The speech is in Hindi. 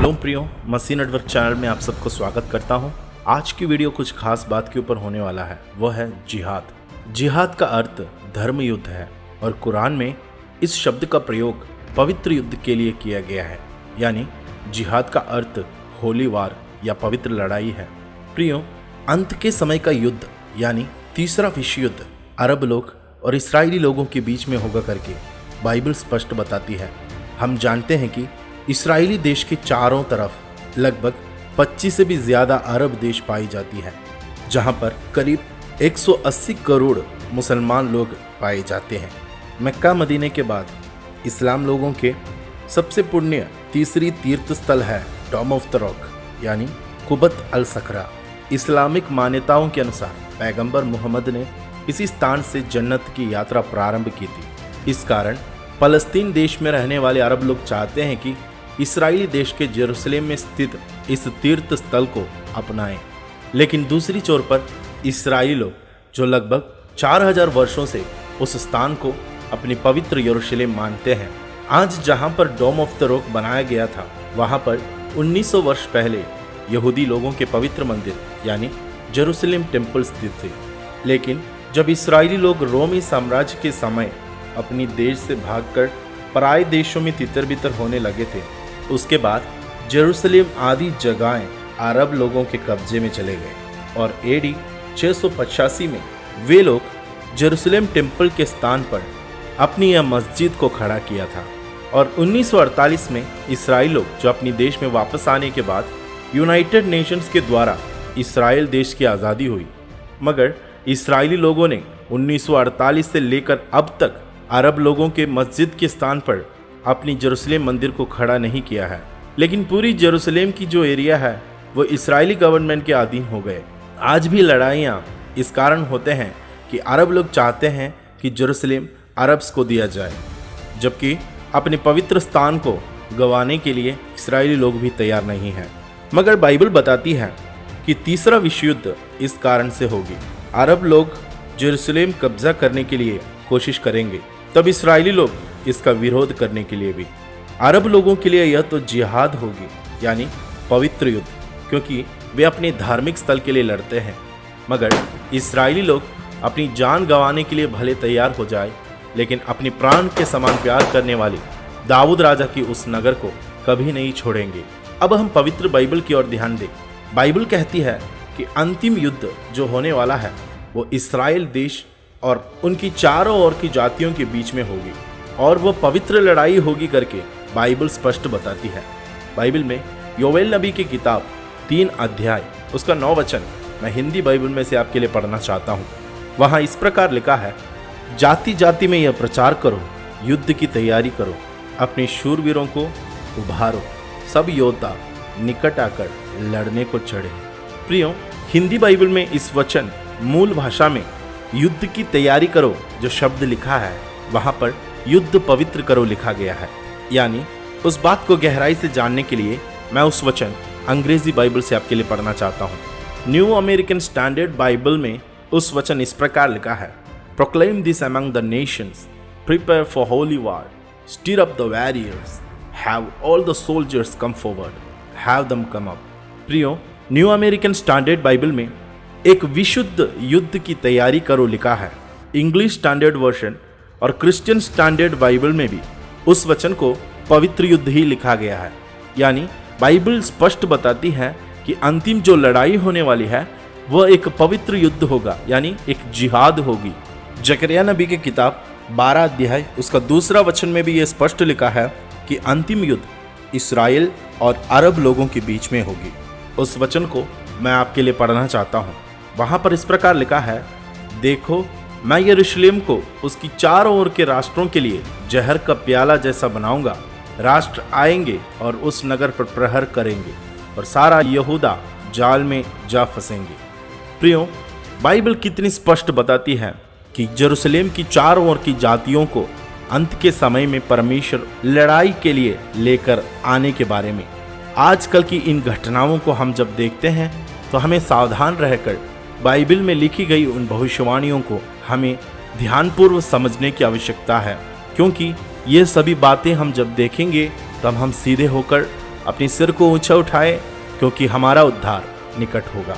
हेलो प्रियो, मसीह नेटवर्क चैनल में आप सबको स्वागत करता हूं। आज की वीडियो कुछ खास बात के ऊपर होने वाला है, वो है जिहाद। जिहाद का अर्थ धर्म युद्ध है और कुरान में इस शब्द का प्रयोग पवित्र युद्ध के लिए किया गया है। यानी जिहाद का अर्थ होली वार या पवित्र लड़ाई है। प्रियो, अंत के समय का युद्ध यानी तीसरा विश्व युद्ध अरब लोग और इस्राएली लोगों के बीच में होगा करके बाइबल स्पष्ट बताती है। हम जानते हैं कि इस्राएली देश के चारों तरफ लगभग 25 से भी ज़्यादा अरब देश पाई जाती है, जहां पर करीब 180 करोड़ मुसलमान लोग पाए जाते हैं। मक्का मदीने के बाद इस्लाम लोगों के सबसे पुण्य तीसरी तीर्थ स्थल है डोम ऑफ द रॉक यानी कुबत अल सकरा। इस्लामिक मान्यताओं के अनुसार पैगंबर मोहम्मद ने इसी स्थान से जन्नत की यात्रा प्रारंभ की थी। इस कारण फलस्तीन देश में रहने वाले अरब लोग चाहते हैं कि इस्राएली देश के जेरूसलेम में स्थित इस तीर्थ स्थल को अपनाएं। लेकिन दूसरी छोर पर इस्राएली लोग जो लगभग 4000 वर्षों से उस स्थान को अपनी पवित्र यरूशलेम मानते हैं। आज जहां पर डोम ऑफ द रॉक बनाया गया था, वहां पर 1900 वर्ष पहले यहूदी लोगों के पवित्र मंदिर यानी जेरूसलेम टेम्पल स्थित थे। लेकिन जब इस्राएली लोग रोमी साम्राज्य के समय अपनी देश से भागकर पराये देशों में तितर बितर होने लगे थे, उसके बाद जेरूसलेम आदि जगहें अरब लोगों के कब्जे में चले गए और एडी 685 में वे लोग जेरूसलेम टेम्पल के स्थान पर अपनी यह मस्जिद को खड़ा किया था। और 1948 में इस्राएल लोग जो अपनी देश में वापस आने के बाद यूनाइटेड नेशंस के द्वारा इस्राएल देश की आज़ादी हुई। मगर इस्राएली लोगों ने 1948 से लेकर अब तक अरब लोगों के मस्जिद के स्थान पर अपनी जेरूसलेम मंदिर को खड़ा नहीं किया है। लेकिन पूरी जेरूसलेम की जो एरिया है वो इस्राएली गवर्नमेंट के अधीन हो गए। आज भी लड़ाइयाँ इस कारण होते हैं कि अरब लोग चाहते हैं कि जेरूसलेम अरब्स को दिया जाए, जबकि अपने पवित्र स्थान को गंवाने के लिए इस्राएली लोग भी तैयार नहीं हैं। मगर बाइबल बताती है कि तीसरा विश्व युद्ध इस कारण से होगी। अरब लोग जेरूसलेम कब्जा करने के लिए कोशिश करेंगे, तब इस्राएली लोग इसका विरोध करने के लिए भी। अरब लोगों के लिए यह तो जिहाद होगी यानी पवित्र युद्ध, क्योंकि वे अपने धार्मिक स्थल के लिए लड़ते हैं। मगर इस्राएली लोग अपनी जान गंवाने के लिए भले तैयार हो जाए, लेकिन अपनी प्राण के समान प्यार करने वाले दाऊद राजा की उस नगर को कभी नहीं छोड़ेंगे। अब हम पवित्र बाइबल की ओर ध्यान दें। बाइबल कहती है कि अंतिम युद्ध जो होने वाला है वो इस्राएल देश और उनकी चारों ओर की जातियों के बीच में होगी और वो पवित्र लड़ाई होगी करके बाइबल स्पष्ट बताती है। बाइबल में योवेल नबी की किताब 3 अध्याय उसका 9 वचन मैं हिंदी बाइबल में से आपके लिए पढ़ना चाहता हूँ। वहाँ इस प्रकार लिखा है, जाति जाति में यह प्रचार करो, युद्ध की तैयारी करो, अपने शूरवीरों को उभारो, सब योद्धा निकट आकर लड़ने को चढ़े। प्रियो, हिंदी बाइबल में इस वचन मूल भाषा में युद्ध की तैयारी करो जो शब्द लिखा है, वहाँ पर युद्ध पवित्र करो लिखा गया है। यानी उस बात को गहराई से जानने के लिए मैं उस वचन अंग्रेजी बाइबल से आपके लिए पढ़ना चाहता हूँ। न्यू अमेरिकन स्टैंडर्ड बाइबल में उस वचन इस प्रकार लिखा है, proclaim this among the Nations, prepare for Holi war, stir up the warriors, have all the soldiers come forward, have them come up. प्रियो, न्यू अमेरिकन स्टैंडर्ड बाइबल में एक विशुद्ध युद्ध की तैयारी करो लिखा है। इंग्लिश स्टैंडर्ड वर्जन और क्रिश्चियन स्टैंडर्ड बाइबल में भी उस वचन को पवित्र युद्ध ही लिखा गया है। यानी बाइबल स्पष्ट बताती है कि अंतिम जो लड़ाई होने वाली है वह एक पवित्र युद्ध होगा, यानी एक जिहाद होगी। जकरिया नबी की किताब 12 अध्याय उसका 2 वचन में भी यह स्पष्ट लिखा है कि अंतिम युद्ध इस्राएल और अरब लोगों के बीच में होगी। उस वचन को मैं आपके लिए पढ़ना चाहता हूँ। वहाँ पर इस प्रकार लिखा है, देखो मैं यरूशलेम को उसकी चारों ओर के राष्ट्रों के लिए जहर का प्याला जैसा बनाऊंगा। राष्ट्र आएंगे और उस नगर पर प्रहर करेंगे और सारा यहूदा जाल में जा फंसेंगे। प्रियो, बाइबल कितनी स्पष्ट बताती है कि यरूशलेम की चारों ओर की जातियों को अंत के समय में परमेश्वर लड़ाई के लिए लेकर आने के बारे में। आजकल की इन घटनाओं को हम जब देखते हैं तो हमें सावधान रहकर बाइबल में लिखी गई उन भविष्यवाणियों को हमें ध्यानपूर्वक समझने की आवश्यकता है, क्योंकि ये सभी बातें हम जब देखेंगे तब हम सीधे होकर अपनी सिर को ऊंचा उठाए, क्योंकि हमारा उद्धार निकट होगा।